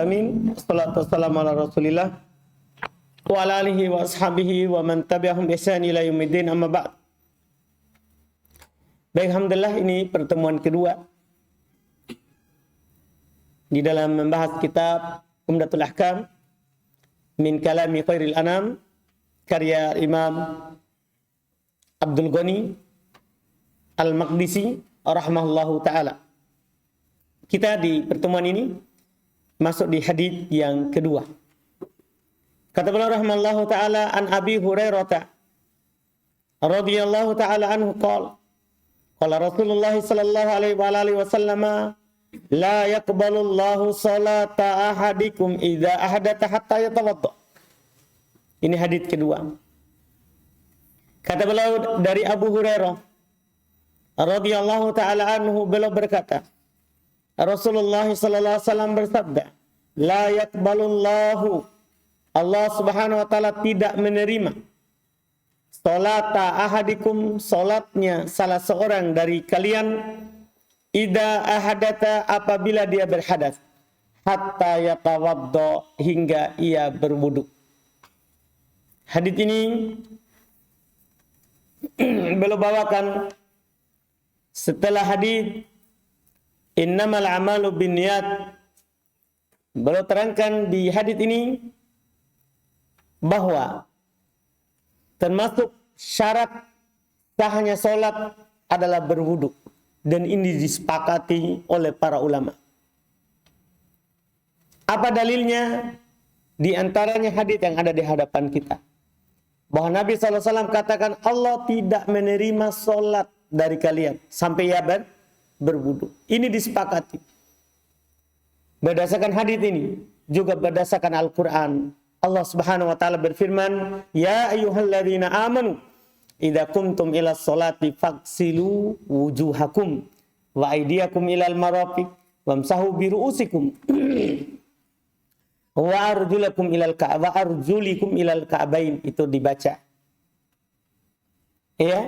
Amin. Wassalatu wassalamu ala Rasulillah wa ala alihi wa ashabihi wa man tabi'ahum bi ihsan ila yaumiddin, amma ba'd. Baik, alhamdulillah, ini pertemuan kedua di dalam membahas kitab Umdatul Ahkam min kalami khairil anam karya Imam Abdul Ghani Al-Maqdisi rahimahullahu taala. Kita di pertemuan ini masuk di hadis yang kedua. Kata beliau rahimahullahu taala, an Abi Hurairah radhiyallahu taala anhu qala qala Rasulullah sallallahu alaihi wasallam la yaqbalu Allahu salata ahadikum idza ahdatha hatta yatawadda. Ini hadis kedua. Kata beliau dari Abu Hurairah radhiyallahu taala anhu, beliau berkata, Rasulullah sallallahu alaihi wasallam bersabda, la yaqbalullahu, Allah Subhanahu wa taala tidak menerima salata ahadikum, salatnya salah seorang dari kalian, idza ahadatha, apabila dia berhadas, hatta yatawadda, hingga ia berwudu. Hadis ini beliau bawakan setelah hadis innamal a'malu binniyat. Beliau terangkan di hadis ini bahwa termasuk syarat sahnya salat adalah berwudu, dan ini disepakati oleh para ulama. Apa dalilnya? Di antaranya hadis yang ada di hadapan kita, bahwa Nabi SAW katakan Allah tidak menerima salat dari kalian sampai ia berwudu. Ini disepakati. Berdasarkan hadis ini, juga berdasarkan Al-Quran, Allah Subhanahu wa taala berfirman, ya ayyuhalladzina amanu idza qumtum ila sholati faghsilu wujuhakum wa aydiyakum ilal marafiq wamsahu bi ru'usikum wa arjulakum ilal ka'ba arjulikum ilal ka'bain. Itu dibaca. Ya.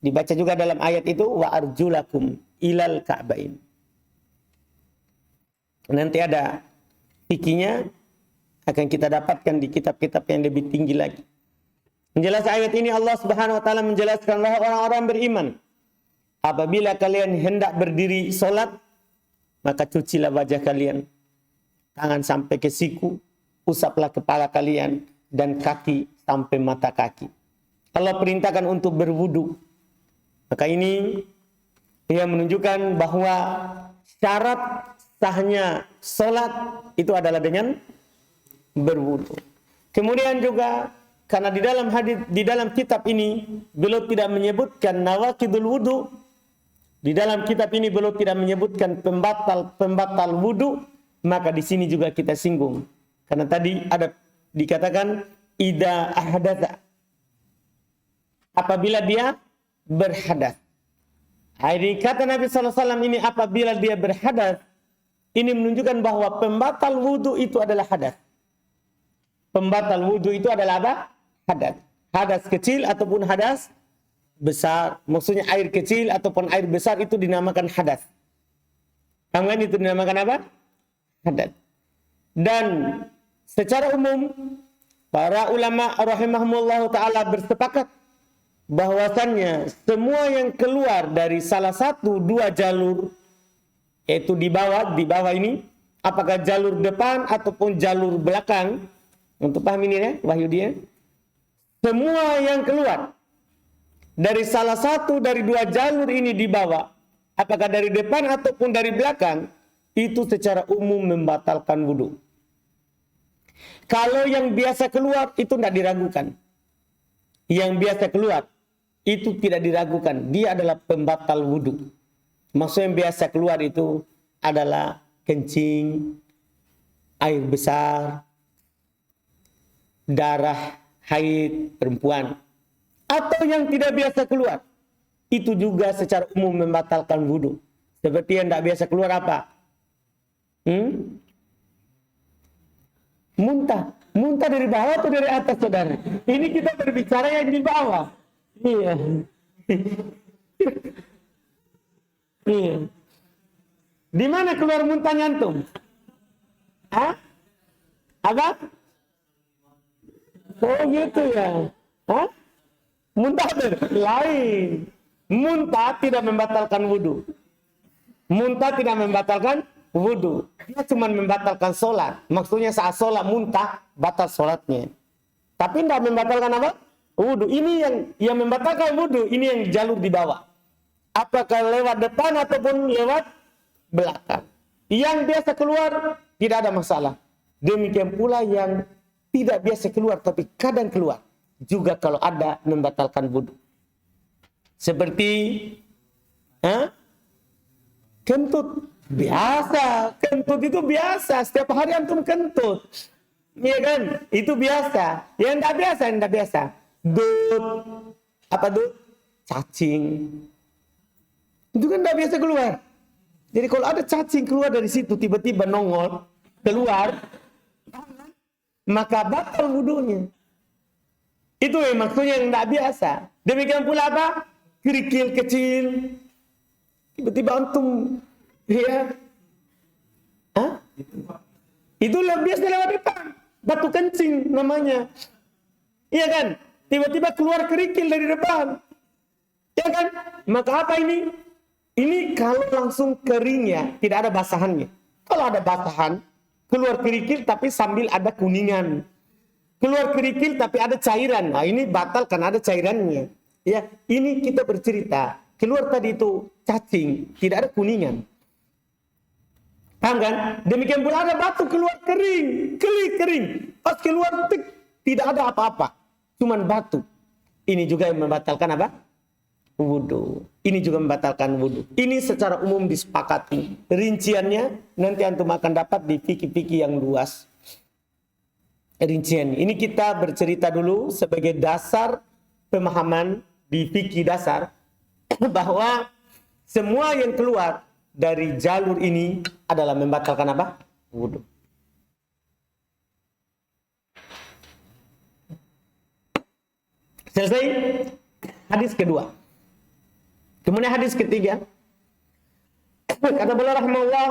Dibaca juga dalam ayat itu, wa arjulakum ilal ka'bain. Nanti ada fikihnya, akan kita dapatkan di kitab-kitab yang lebih tinggi lagi. Menjelaskan ayat ini, Allah Subhanahu wa taala menjelaskan bahwa orang-orang beriman, apabila kalian hendak berdiri salat, maka cucilah wajah kalian, tangan sampai ke siku, usaplah kepala kalian, dan kaki sampai mata kaki. Allah perintahkan untuk berwudu. Maka ini ia menunjukkan bahwa syarat sahnya salat itu adalah dengan berwudu. Kemudian juga karena di dalam hadis, di dalam kitab ini beliau tidak menyebutkan nawaqidul wudu. Di dalam kitab ini beliau tidak menyebutkan pembatal wudu, maka di sini juga kita singgung. Karena tadi ada dikatakan idza ahdatsa, apabila dia berhadas. Ini kata Nabi SAW ini apabila dia berhadas, ini menunjukkan bahwa pembatal wudu itu adalah hadas. Pembatal wudu itu adalah apa? Hadas. Hadas kecil ataupun hadas besar. Maksudnya air kecil ataupun air besar itu dinamakan hadas. Kan itu dinamakan apa? Hadas. Dan secara umum para ulama rahimahumullah taala bersepakat bahwasannya semua yang keluar dari salah satu dua jalur, yaitu di bawah ini, apakah jalur depan ataupun jalur belakang, untuk paham ini ya Wahyudi ya, semua yang keluar dari salah satu dari dua jalur ini di bawah, apakah dari depan ataupun dari belakang, itu secara umum membatalkan wudu. Kalau yang biasa keluar itu tidak diragukan. Yang biasa keluar itu tidak diragukan, dia adalah pembatal wudu. Maksudnya yang biasa keluar itu adalah kencing, air besar, darah haid perempuan, atau yang tidak biasa keluar, itu juga secara umum membatalkan wudu. Seperti yang tidak biasa keluar apa? Muntah dari bawah atau dari atas, saudara? Ini kita berbicara yang di bawah. Iya. Iya. Di mana keluar muntahnya antum? Hah? Apa? Oh gitu ya. Hah? Muntah lain. Muntah tidak membatalkan wudu. Muntah tidak membatalkan wudu. Dia cuma membatalkan sholat. Maksudnya saat sholat muntah, batal sholatnya. Tapi tidak membatalkan apa? Wudu. Ini yang membatalkan wudu. Ini yang jalur di bawah. Apakah lewat depan ataupun lewat belakang. Yang biasa keluar, tidak ada masalah. Demikian pula yang tidak biasa keluar, tapi kadang keluar. Juga kalau ada membatalkan wudu. Seperti kentut. Biasa. Kentut itu biasa. Setiap hari antum kentut. Iya kan? Itu biasa. Yang tidak biasa. Dut. Apa dut? Cacing. Itu kan tidak biasa keluar. Jadi kalau ada cacing keluar dari situ, tiba-tiba nongol, keluar, maka batal wudunya. Itu maksudnya yang tidak biasa. Demikian pula apa? Kerikil kecil. Tiba-tiba antum, ya. Hah? Itu biasa lewat depan. Batu kencing namanya. Iya kan? Tiba-tiba keluar kerikil dari depan. Ya kan? Maka apa ini? Ini kalau langsung keringnya, tidak ada basahannya. Kalau ada basahan, keluar kerikil tapi sambil ada kuningan. Keluar kerikil tapi ada cairan. Nah, ini batal karena ada cairannya. Ya, ini kita bercerita. Keluar tadi itu cacing, tidak ada kuningan. Paham kan? Demikian pula ada batu keluar kering, kering. Pas keluar tidak ada apa-apa, cuman batu. Ini juga yang membatalkan apa? Wudu. Ini juga membatalkan wudu. Ini secara umum disepakati. Rinciannya nanti antum akan dapat di fikih-fikih yang luas. Rincian. Ini kita bercerita dulu sebagai dasar pemahaman di fikih dasar bahwa semua yang keluar dari jalur ini adalah membatalkan apa? Wudu. Selesai hadis kedua. Kemudian hadis ketiga. Kata beliau rahimahullah,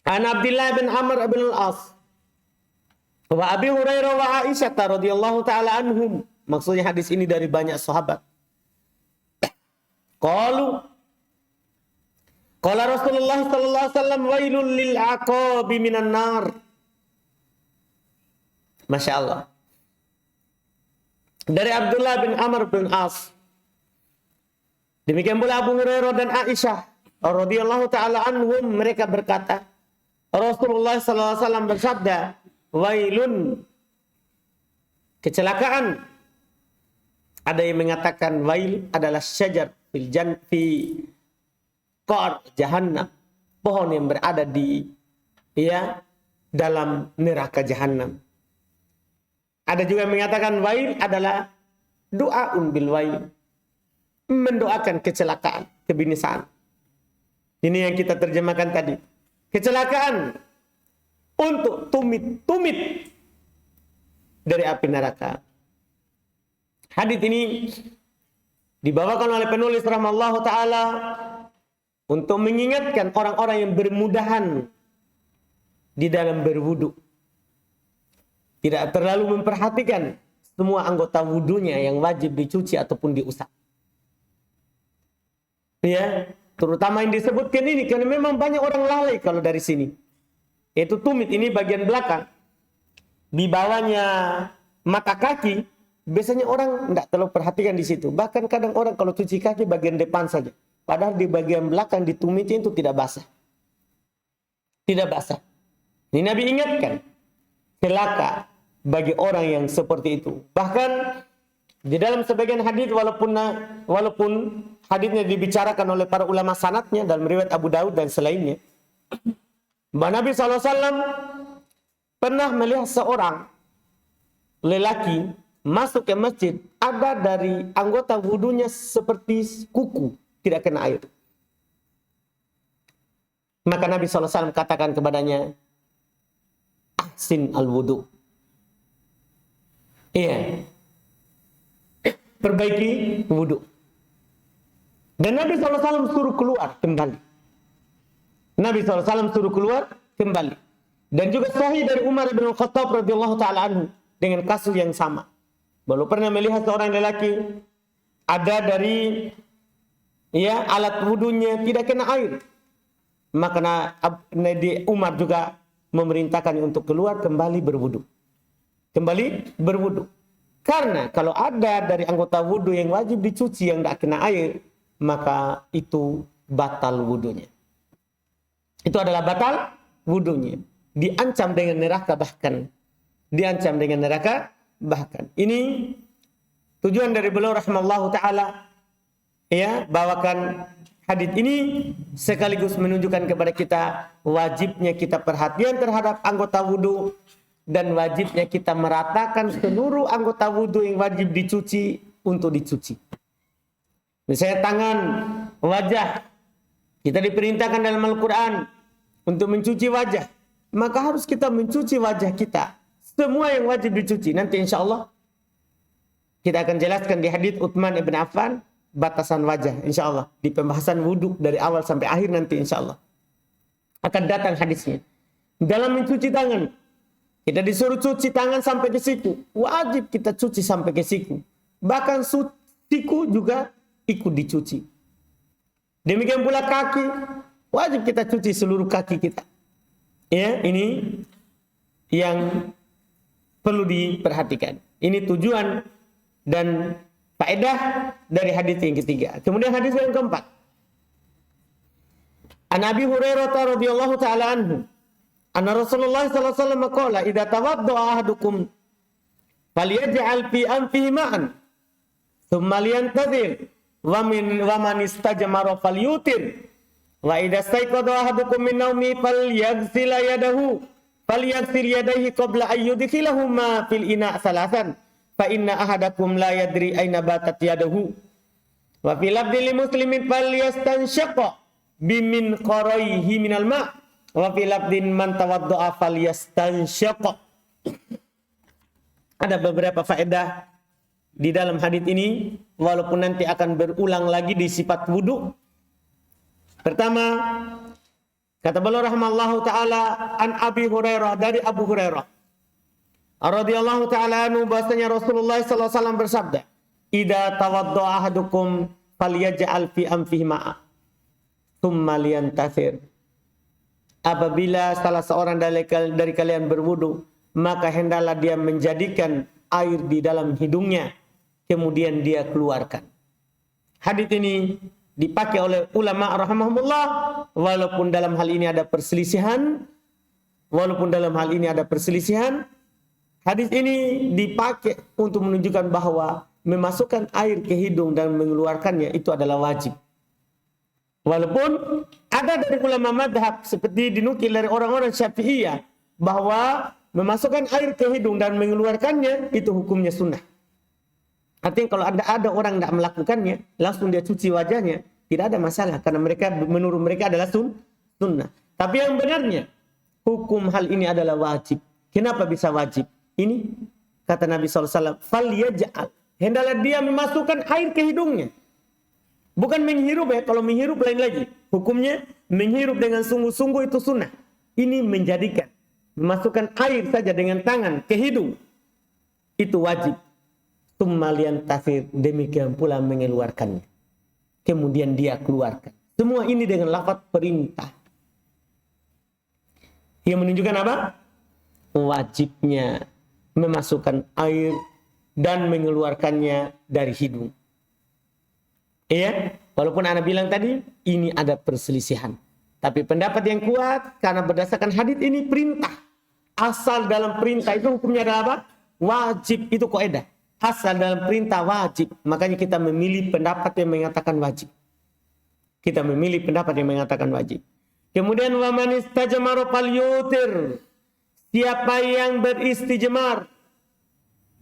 An Abdullah bin Amr bin Al-As wa Abi Hurairah wa Aisyah radhiyallahu taala anhum. Maksudnya hadis ini dari banyak sahabat. Qalu qala Rasulullah sallallahu alaihi wasallam wailul lil aqabi minan nar. Masya Allah. Dari Abdullah bin Amr bin As. Demikian pula Abu Hurairah dan Aisyah radhiyallahu taala anhum, mereka berkata, Rasulullah sallallahu alaihi wasallam bersabda, wailun, kecelakaan. Ada yang mengatakan wail adalah syajar fi qar jahannam, pohon yang berada di dalam neraka jahannam. Ada juga yang mengatakan wail adalah du'aun bil wail, mendoakan kecelakaan, kebinasaan. Ini yang kita terjemahkan tadi. Kecelakaan untuk tumit dari api neraka. Hadis ini dibawakan oleh penulis rahimahullah taala untuk mengingatkan orang-orang yang bermudahan di dalam berwudu. Tidak terlalu memperhatikan semua anggota wudunya yang wajib dicuci ataupun diusap. Ya, terutama yang disebutkan ini karena memang banyak orang lalai kalau dari sini. Yaitu tumit, ini bagian belakang. Di bawahnya mata kaki, biasanya orang tidak terlalu perhatikan di situ. Bahkan kadang orang kalau cuci kaki bagian depan saja. Padahal di bagian belakang di tumitnya itu tidak basah. Tidak basah. Ini Nabi ingatkan. Celaka bagi orang yang seperti itu. Bahkan di dalam sebagian hadis walaupun hadisnya dibicarakan oleh para ulama sanadnya dalam riwayat Abu Daud dan selainnya, bahwa Nabi SAW pernah melihat seorang lelaki masuk ke masjid, ada dari anggota wudunya seperti kuku, tidak kena air. Maka Nabi SAW katakan kepadanya, ahsin al-wudu. Iya. Perbaiki wudu. Dan Nabi SAW suruh keluar kembali. Nabi SAW suruh keluar kembali. Dan juga sahih dari Umar bin Khattab radhiyallahu taala anhu dengan kasus yang sama. Baru pernah melihat seorang lelaki ada dari alat wudunya tidak kena air. Maka Umar juga memerintahkannya untuk keluar kembali berwudu. Kembali berwudu. Karena kalau ada dari anggota wudu yang wajib dicuci yang tidak kena air, maka itu batal wudunya. Itu adalah batal wudunya. Diancam dengan neraka bahkan. Diancam dengan neraka bahkan. Ini tujuan dari beliau rahimallahu taala bawakan hadis ini sekaligus menunjukkan kepada kita wajibnya kita perhatian terhadap anggota wudu dan wajibnya kita meratakan seluruh anggota wudu yang wajib dicuci untuk dicuci. Misalnya tangan, wajah, kita diperintahkan dalam Al-Quran untuk mencuci wajah. Maka harus kita mencuci wajah kita. Semua yang wajib dicuci. Nanti insya Allah kita akan jelaskan di hadits Utsman ibn Affan batasan wajah. Insya Allah di pembahasan wudhu dari awal sampai akhir nanti insya Allah akan datang hadisnya. Dalam mencuci tangan, kita disuruh cuci tangan sampai ke siku. Wajib kita cuci sampai ke siku. Bahkan siku juga ikut dicuci. Demikian pula kaki, wajib kita cuci seluruh kaki kita. Ini yang perlu diperhatikan. Ini tujuan dan faedah dari hadis yang ketiga. Kemudian hadis yang keempat. An Abi Hurairah radhiyallahu taala anhu, anna Rasulullah sallallahu alaihi wasallam qala, "Idza tawadda'a ahadukum falyaj'al fi anfihi ma'an, thumma liyantadhir, wa man istajmara falyutir." Wa idza staiqadha ahadukum min naumi falyaghsil yadayhi qabla an yudkhilahuma fil ina' thalathan fa inna ahadakum la yadri aina batat yadahu. Wa fil abdi li muslimin falyastanshaqa bimin qaraihi minal ma' wa fil abdin man tawadda'a falyastanshaqa. Ada beberapa faedah di dalam hadis ini walaupun nanti akan berulang lagi di sifat wudu. Pertama, kata beliau rahimallahu taala an Abi Hurairah, dari Abu Hurairah radhiyallahu taala anhu, bahwasanya Rasulullah sallallahu alaihi wasallam bersabda, "Idza tawaddaa ahadukum falyaj'al fi anfihi ma'a, tsumma liyantasir." Apabila salah seorang dari kalian berwudu, maka hendaklah dia menjadikan air di dalam hidungnya, kemudian dia keluarkan. Hadis ini dipakai oleh ulama rahimahumullah walaupun dalam hal ini ada perselisihan. Hadis ini dipakai untuk menunjukkan bahwa memasukkan air ke hidung dan mengeluarkannya itu adalah wajib. Walaupun ada dari ulama madhab seperti dinukil dari orang-orang Syafi'iyah bahwa memasukkan air ke hidung dan mengeluarkannya itu hukumnya sunnah. Artinya kalau ada orang tidak melakukannya, langsung dia cuci wajahnya, tidak ada masalah. Karena menurut mereka adalah sunnah. Tapi yang benarnya, hukum hal ini adalah wajib. Kenapa bisa wajib? Ini kata Nabi SAW, "Falyaj'al." Hendaklah dia memasukkan air ke hidungnya. Bukan menghirup ya, kalau menghirup lain lagi. Hukumnya menghirup dengan sungguh-sungguh itu sunnah. Ini menjadikan, memasukkan air saja dengan tangan ke hidung, itu wajib. Tumalian tafir, demikian pula mengeluarkannya. Kemudian dia keluarkan. Semua ini dengan lafaz perintah. Yang menunjukkan apa? Wajibnya memasukkan air dan mengeluarkannya dari hidung. Walaupun Anda bilang tadi, ini ada perselisihan. Tapi pendapat yang kuat, karena berdasarkan hadis ini perintah. Asal dalam perintah itu hukumnya adalah apa? Wajib, itu kaidah. Asal dalam perintah wajib. Makanya kita memilih pendapat yang mengatakan wajib. Kemudian wa man istajmara falyutir. Siapa yang beristijmar,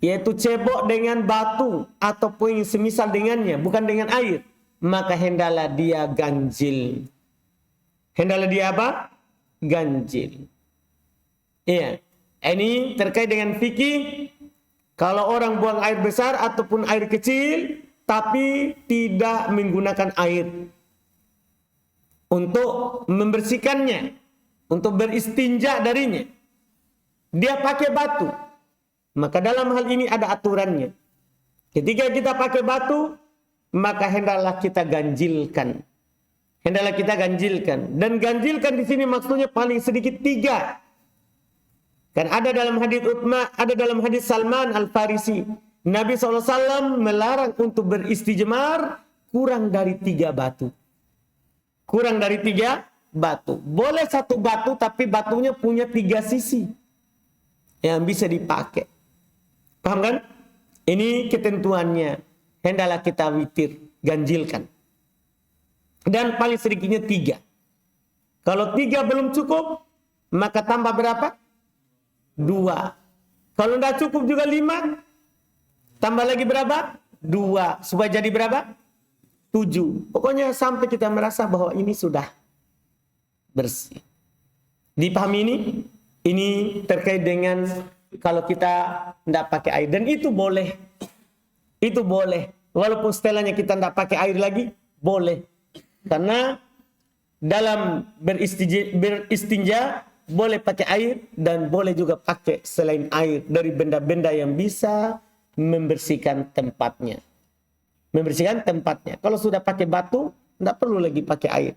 yaitu cebok dengan batu ataupun yang semisal dengannya, bukan dengan air, maka hendaklah dia ganjil. Hendaklah dia apa? Ganjil. Ini terkait dengan fikih. Kalau orang buang air besar ataupun air kecil, tapi tidak menggunakan air untuk membersihkannya, untuk beristinja darinya, dia pakai batu, maka dalam hal ini ada aturannya. Ketika kita pakai batu, maka hendaklah kita ganjilkan. Hendaklah kita ganjilkan. Dan ganjilkan di sini maksudnya paling sedikit 3. Kan ada dalam hadis ada dalam hadis Salman Al-Farisi, Nabi SAW melarang untuk beristijmar kurang dari 3 batu. Kurang dari 3 batu. Boleh 1 batu tapi batunya punya 3 sisi yang bisa dipakai. Paham kan? Ini ketentuannya. Hendaklah kita witir, ganjilkan. Dan paling sedikitnya 3. Kalau 3 belum cukup, maka tambah berapa? 2. Kalau tidak cukup juga 5, tambah lagi berapa? 2. Supaya jadi berapa? 7. Pokoknya sampai kita merasa bahwa ini sudah bersih. Dipahami ini? Ini terkait dengan kalau kita tidak pakai air. Dan itu boleh. Itu boleh. Walaupun setelahnya kita tidak pakai air lagi, boleh. Karena dalam beristinja boleh pakai air dan boleh juga pakai selain air dari benda-benda yang bisa membersihkan tempatnya. Membersihkan tempatnya. Kalau sudah pakai batu, tidak perlu lagi pakai air.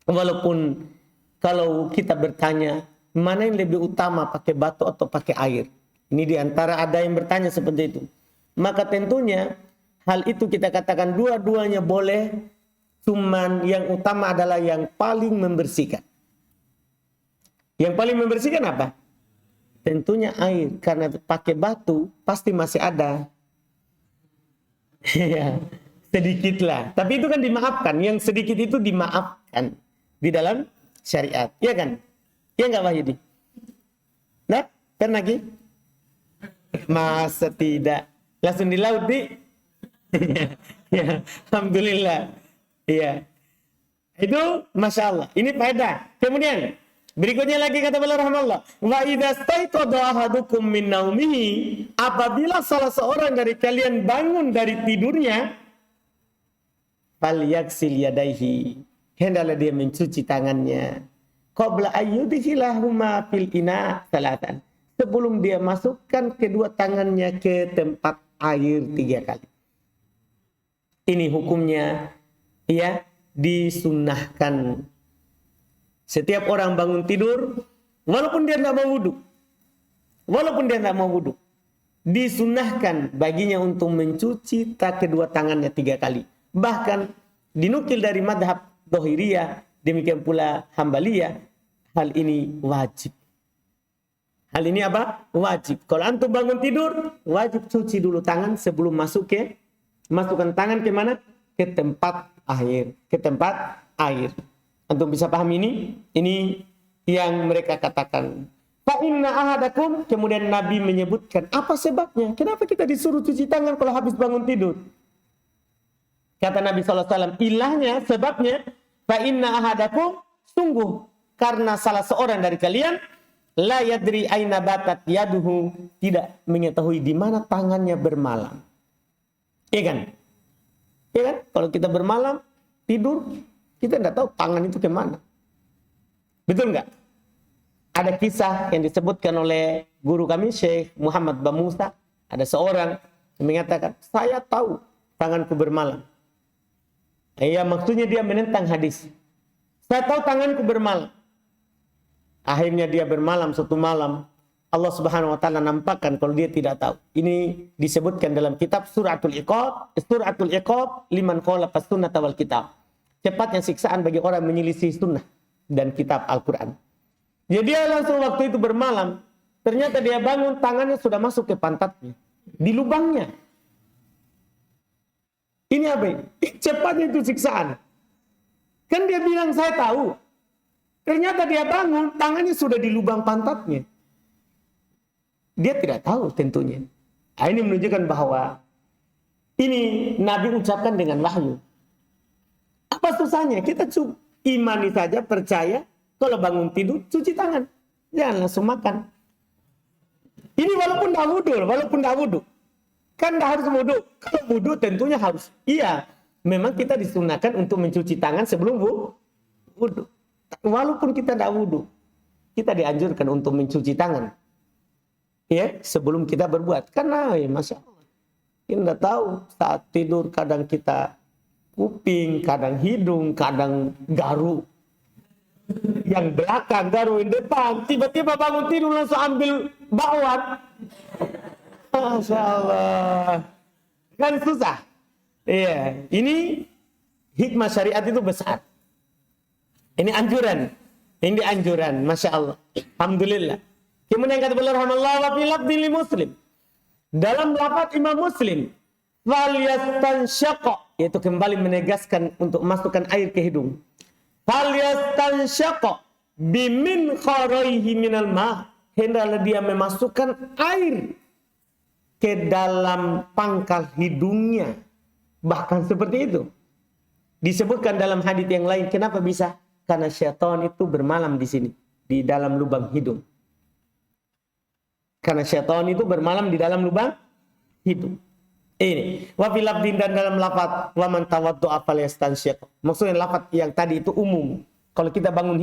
Walaupun kalau kita bertanya, mana yang lebih utama pakai batu atau pakai air? Ini diantara ada yang bertanya seperti itu. Maka tentunya hal itu kita katakan dua-duanya boleh, cuman yang utama adalah yang paling membersihkan. Yang paling membersihkan apa? Tentunya air, karena pakai batu pasti masih ada. Ya, sedikit lah. Tapi itu kan dimaafkan. Yang sedikit itu dimaafkan di dalam syariat. Ya kan? Ya nggak Wahyudi? Nah, pernah lagi? Masa tidak? Langsung di laut, Di? Ya, alhamdulillah. Iya. Itu Masya Allah. Ini faedah. Kemudian, berikutnya lagi kata beliau rahmatullah, wa idza staiqadha ahadukum min naumihi, apabila salah seorang dari kalian bangun dari tidurnya, falyaksil yadaihi, hendaklah dia mencuci tangannya, qabla ayyudkhilahuma fil ina salatan, sebelum dia masukkan kedua tangannya ke tempat air 3 kali. Ini hukumnya ya disunnahkan. Setiap orang bangun tidur, walaupun dia tidak mau wudu, disunnahkan baginya untuk mencuci kedua tangannya 3 kali. Bahkan dinukil dari madhab Dhahiriyah, demikian pula Hambaliyah, hal ini wajib. Hal ini apa? Wajib. Kalau antum bangun tidur, wajib cuci dulu tangan sebelum masukkan tangan ke mana? Ke tempat air. Ke tempat air. Antum bisa paham ini? Ini yang mereka katakan. Fa inna ahadakum, kemudian Nabi menyebutkan apa sebabnya? Kenapa kita disuruh cuci tangan kalau habis bangun tidur? Kata Nabi SAW, ilahnya, sebabnya, fa inna ahadakum, sungguh karena salah seorang dari kalian la yadri aina batat yaduhu, tidak mengetahui di mana tangannya bermalam. Iya kan? Iya kan? Kalau kita bermalam tidur, kita tidak tahu tangan itu kemana. Betul nggak? Ada kisah yang disebutkan oleh guru kami, Syekh Muhammad Bamusa. Ada seorang yang mengatakan, saya tahu tanganku bermalam. Ya, maksudnya dia menentang hadis. Saya tahu tanganku bermalam. Akhirnya dia bermalam suatu malam. Allah Subhanahu wa taala nampakkan kalau dia tidak tahu. Ini disebutkan dalam kitab Suratul Iqab, liman khalafa sunnata wal kitab. Cepatnya siksaan bagi orang menyelisih sunnah dan kitab Al-Quran. Jadi dia langsung waktu itu bermalam. Ternyata dia bangun, tangannya sudah masuk ke pantatnya. Di lubangnya. Ini apa ini? Cepatnya itu siksaan. Kan dia bilang saya tahu. Ternyata dia bangun, tangannya sudah di lubang pantatnya. Dia tidak tahu tentunya. Nah, ini menunjukkan bahwa ini Nabi ucapkan dengan wahyu. Apa susahnya? Kita imani saja, percaya. Kalau bangun tidur, cuci tangan. Jangan langsung makan. Ini walaupun dah wudu. Kan dah harus wudu. Kalau wudu tentunya harus. Iya, memang kita disunahkan untuk mencuci tangan sebelum wudu. Walaupun kita dah wudu. kita dianjurkan untuk mencuci tangan. Ya, sebelum kita berbuat. Karena ya, Masya Allah, kita tidak tahu saat tidur kadang kita kuping, kadang hidung, kadang garu. Yang belakang, garu yang depan. Tiba-tiba bangun tidur langsung ambil bakwan. Masya Allah. Kan susah. Iya, ini hikmah syariat itu besar. Ini anjuran. Ini anjuran, Masya Allah. Alhamdulillah. Kemudian kata beliau rahimahullah wa fi lafdhin li Muslim. Dalam lafaz Imam Muslim, falyastansyaqa, yaitu kembali menegaskan untuk masukkan air ke hidung. Falyastansyaqa bimin kharaihi minal ma. Hendaklah dia memasukkan air ke dalam pangkal hidungnya. Bahkan seperti itu. Disebutkan dalam hadis yang lain, kenapa bisa? Karena syaitan itu bermalam di sini, di dalam lubang hidung. Karena syaitan itu bermalam di dalam lubang hidung. Ini wa fil lafdhin, dan dalam lafaz wa man tawaddu'a falyastansyiq. Maksudnya lafaz yang tadi itu umum. Kalau kita bangun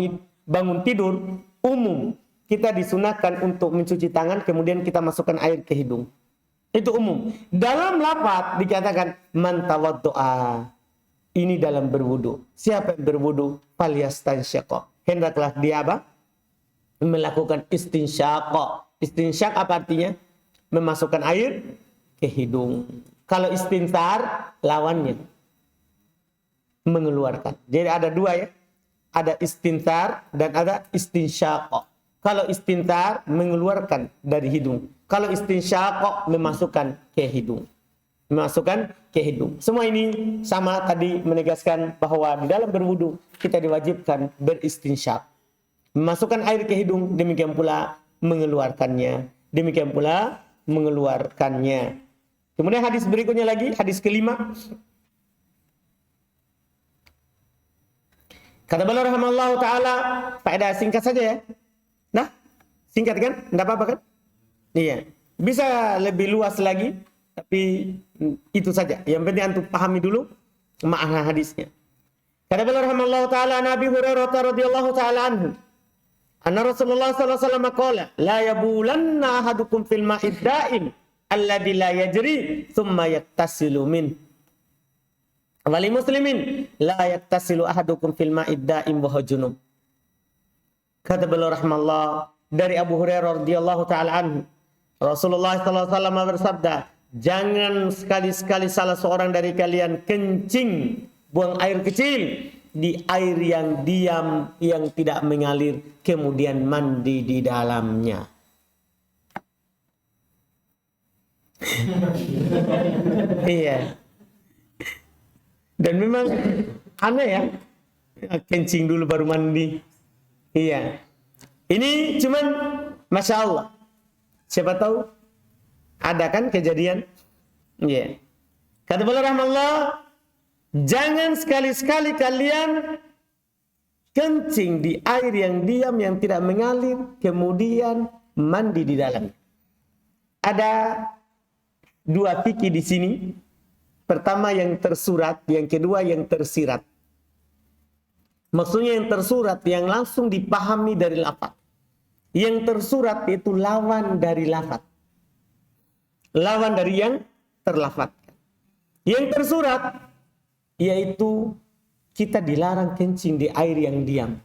tidur umum, kita disunahkan untuk mencuci tangan kemudian kita masukkan air ke hidung. Itu umum. Dalam lafaz dikatakan man tawaddu'a. Ini dalam berwudu. Siapa yang berwudu falyastansyiq. Hendaklah dia apa? Melakukan istinsyaq. Istinsyaq apa artinya? Memasukkan air ke hidung. Kalau istinsar, lawannya mengeluarkan. Jadi ada dua ya. Ada istinsar dan ada istinsyaq. Kalau istinsar, mengeluarkan dari hidung. Kalau istinsyaq, memasukkan ke hidung. Memasukkan ke hidung. Semua ini sama tadi menegaskan bahwa di dalam berwudu kita diwajibkan beristinsyaq. Memasukkan air ke hidung, demikian pula mengeluarkannya. Demikian pula mengeluarkannya. Kemudian hadis berikutnya lagi, hadis kelima. Kata beliau rahimallahu taala, faedah singkat saja ya. Nah, singkat kan? Enggak apa-apa kan? Iya. Bisa lebih luas lagi, tapi itu saja. Yang penting antum pahami dulu makna hadisnya. Kata beliau rahimallahu taala, Nabi Hurairah radhiyallahu taala anhu, anna Rasulullah sallallahu alaihi wasallam qala la yabulanna ahadukum fil ma'id da'im alladzi la yajri thumma yattasilu min. Wali muslimin la yattasilu ahadukum fil ma'id da'im wa junub. Kata beliau rahmallah dari Abu Hurairah radhiyallahu taala anhu, Rasulullah sallallahu alaihi wasallam bersabda, jangan sekali-sekali salah seorang dari kalian kencing, buang air kecil di air yang diam, yang tidak mengalir, kemudian mandi di dalamnya. Iya. Dan memang aneh ya, kencing dulu baru mandi. Iya. Ini cuman Masya Allah. Siapa tahu ada kan kejadian. Iya. Kata beliau rahmallah, jangan sekali-sekali kalian kencing di air yang diam, yang tidak mengalir, kemudian mandi di dalam. Ada dua fikih di sini. Pertama yang tersurat, yang kedua yang tersirat. Maksudnya yang tersurat, yang langsung dipahami dari lafaz. Yang tersurat itu lawan dari lafaz. Lawan dari yang terlafazkan. Yang tersurat yaitu kita dilarang kencing di air yang diam.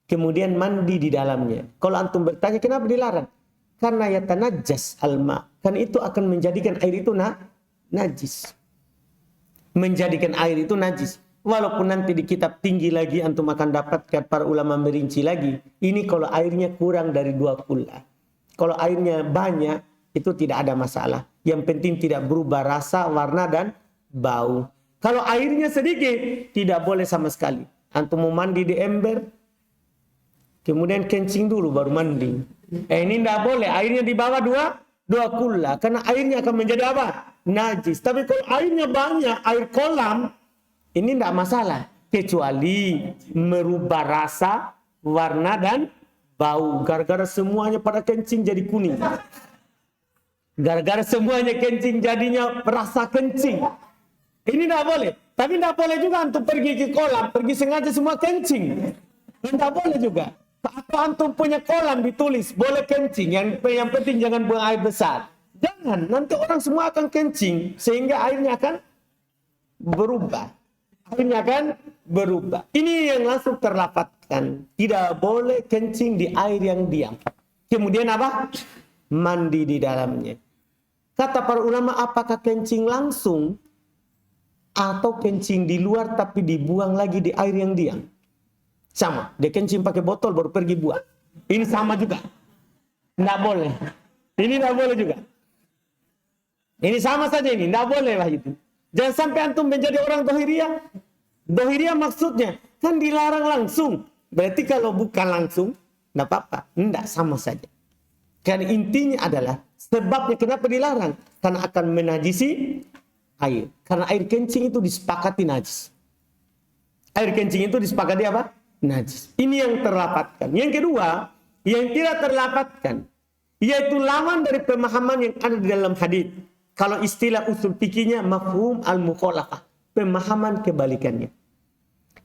Kemudian mandi di dalamnya. Kalau antum bertanya kenapa dilarang? Karena yatanajjas alma. Kan itu akan menjadikan air itu najis. Menjadikan air itu najis. Walaupun nanti di kitab tinggi lagi antum akan dapatkan para ulama merinci lagi. Ini kalau airnya kurang dari 2 kula. Kalau airnya banyak itu tidak ada masalah. Yang penting tidak berubah rasa, warna dan bau. Kalau airnya sedikit, tidak boleh sama sekali. Antum mau mandi di ember, kemudian kencing dulu baru mandi. Ini tidak boleh. Airnya di bawah 2 kula. Karena airnya akan menjadi apa? Najis. Tapi kalau airnya banyak, air kolam, ini tidak masalah. Kecuali merubah rasa, warna dan bau. Gara-gara semuanya pada kencing jadi kuning. Gara-gara semuanya kencing jadinya rasa kencing. Ini tidak boleh. Tapi tidak boleh juga untuk pergi ke kolam, pergi sengaja semua kencing. Tidak boleh juga. Atau antum punya kolam ditulis boleh kencing, yang penting jangan buang air besar. Jangan, nanti orang semua akan kencing sehingga airnya akan berubah. Akhirnya kan berubah. Ini yang langsung terlapatkan. Tidak boleh kencing di air yang diam. Kemudian apa? Mandi di dalamnya. Kata para ulama, apakah kencing langsung atau kencing di luar tapi dibuang lagi di air yang diam? Sama. Dia kencing pakai botol baru pergi buang. Ini sama juga. Tidak boleh. Ini tidak boleh juga. Ini sama saja ini. Tidak boleh lah itu. Jangan sampai antum menjadi orang dohiriyah. Dohiriyah maksudnya kan dilarang langsung. Berarti kalau bukan langsung, tidak apa-apa. Tidak, sama saja. Karena intinya adalah sebabnya kenapa dilarang. Karena akan menajisi air. Karena air kencing itu disepakati najis. Air kencing itu disepakati apa? Najis. Ini yang terlapatkan. Yang kedua, yang tidak terlapatkan, yaitu lawan dari pemahaman yang ada di dalam hadis. Kalau istilah usul fikihnya mafhum al-mukhalafah, pemahaman kebalikannya.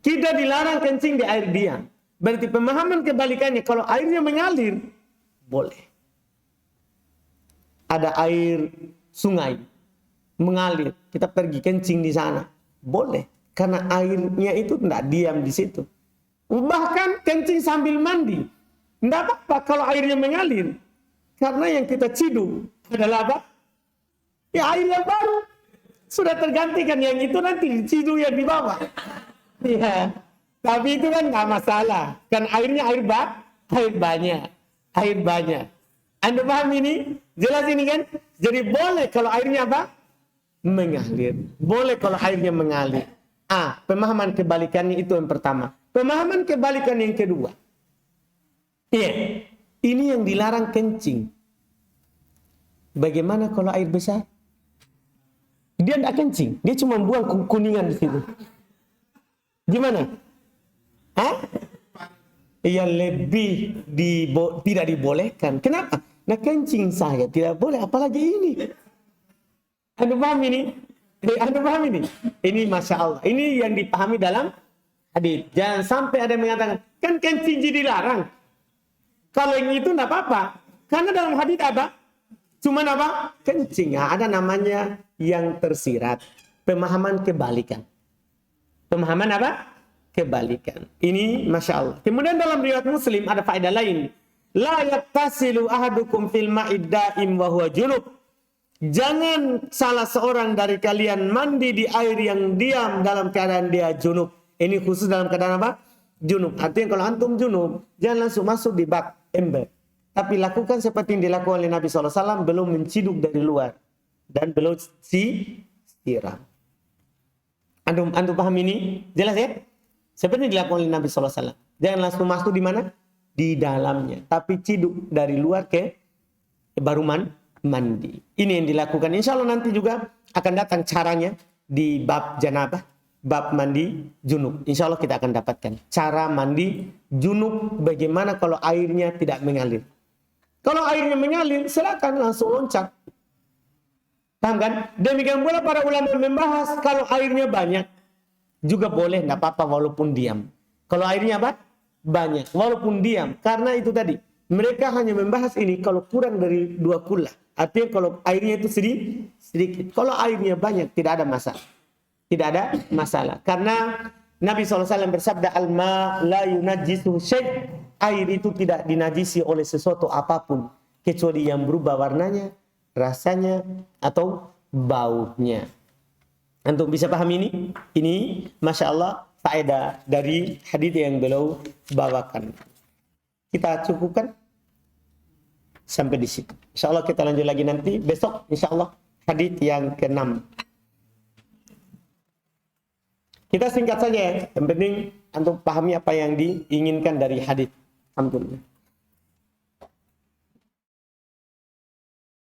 Kita dilarang kencing di air diam. Berarti pemahaman kebalikannya, kalau airnya mengalir, boleh. Ada air sungai mengalir, kita pergi kencing di sana, boleh. Karena airnya itu tidak diam di situ. Bahkan kencing sambil mandi, tidak apa-apa kalau airnya mengalir. Karena yang kita ciduk adalah apa? Ya air yang baru. Sudah tergantikan yang itu nanti diciduk yang di bawah. Ya. Tapi itu kan nggak masalah. Kan airnya air banyak. Air banyak. Anda paham ini? Jelas ini kan? Jadi boleh kalau airnya apa? Mengalir. Boleh kalau airnya mengalir. Pemahaman kebalikannya itu yang pertama. Pemahaman kebalikan yang kedua. Iya. Ini yang dilarang kencing. Bagaimana kalau air besar? Dia tidak kencing. Dia cuma buang kuningan di situ. Gimana? Ya lebih tidak dibolehkan. Kenapa? Nah kencing saya tidak boleh. Apalagi ini. Anda paham ini? Anda paham ini? Ini Masya Allah. Ini yang dipahami dalam hadis. Jangan sampai ada yang mengatakan, kan kencing jadi larang. Kalau yang itu tidak apa-apa. Karena dalam hadis apa? Cuman apa? Kencing. Ada namanya yang tersirat. Pemahaman kebalikan. Pemahaman apa? Kebalikan. Ini Masya Allah. Kemudian dalam riwayat Muslim ada faedah lain. La yaktasilu ahadukum fil ma'id da'im wa huwa junub. Jangan salah seorang dari kalian mandi di air yang diam dalam keadaan dia junub. Ini khusus dalam keadaan apa? Junub. Artinya kalau antum junub, jangan langsung masuk di bak ember. Tapi lakukan seperti yang dilakukan oleh Nabi SAW, belum menciduk dari luar. Dan belum siram. Antum paham ini? Jelas ya? Seperti yang dilakukan oleh Nabi SAW. Jangan langsung masuk di mana? Di dalamnya. Tapi ciduk dari luar ke baru mandi. Ini yang dilakukan. Insya Allah nanti juga akan datang caranya di bab janabah. Bab mandi junub. Insya Allah kita akan dapatkan. Cara mandi junub bagaimana kalau airnya tidak mengalir. Kalau airnya mengalir, silakan langsung loncat. Paham kan? Demikian pula para ulama membahas kalau airnya banyak. Juga boleh, tidak apa-apa walaupun diam. Kalau airnya apa? Banyak. Walaupun diam. Karena itu tadi. Mereka hanya membahas ini kalau kurang dari 2 kula. Artinya kalau airnya itu sedikit. Kalau airnya banyak, tidak ada masalah. Tidak ada masalah. Karena Nabi SAW bersabda, Al-ma la yunajjisu syai'. Air itu tidak dinajisi oleh sesuatu apapun. Kecuali yang berubah warnanya, rasanya, atau baunya. Antum bisa paham ini? Ini Masya Allah faedah dari hadis yang beliau bawakan. Kita cukupkan sampai di situ. Insya Allah kita lanjut lagi nanti. Besok insya Allah hadis yang ke-6. Kita singkat saja ya. Yang penting antum pahami apa yang diinginkan dari hadis. Alhamdulillah.